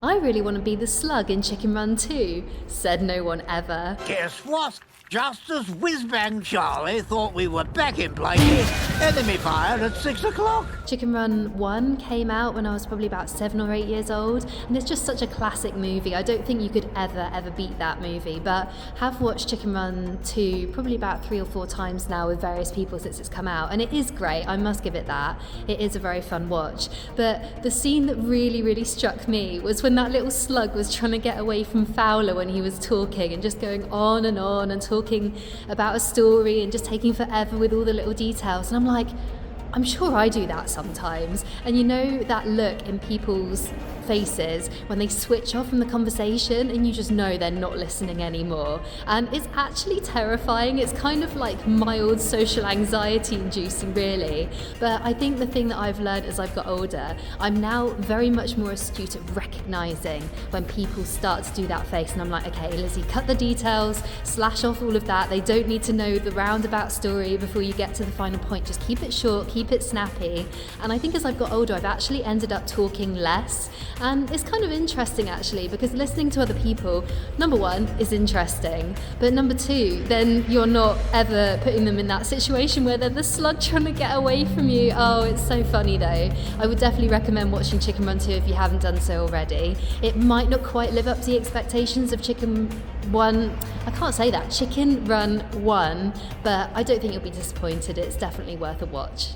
I really want to be the slug in Chicken Run 2, said no one ever. Guess what? Just as Whiz-Bang Charlie thought we were back in Blakey, enemy fired at 6 o'clock. Chicken Run 1 came out when I was probably about 7 or 8 years old, and it's just such a classic movie. I don't think you could ever beat that movie, but have watched Chicken Run 2 probably about 3 or 4 times now with various people since it's come out, and it is great, I must give it that. It is a very fun watch. But the scene that really struck me was when that little slug was trying to get away from Fowler when he was talking and just going on and talking about a story and just taking forever with all the little details. And I'm like, I'm sure I do that sometimes. And you know that look in people's faces when they switch off from the conversation and you just know they're not listening anymore. And it's actually terrifying. It's kind of like mild social anxiety inducing, really. But I think the thing that I've learned as I've got older, I'm now very much more astute at recognizing when people start to do that face, and I'm like, okay, Lizzie, cut the details, slash off all of that. They don't need to know the roundabout story before you get to the final point. Just keep it short, keep it snappy. And I think as I've got older, I've actually ended up talking less. And it's kind of interesting, actually, because listening to other people, number one, is interesting, but number two, then you're not ever putting them in that situation where they're the slug trying to get away from you. Oh, it's so funny though. I would definitely recommend watching Chicken Run 2 if you haven't done so already. It might not quite live up to the expectations of Chicken Run 1, but I don't think you'll be disappointed. It's definitely worth a watch.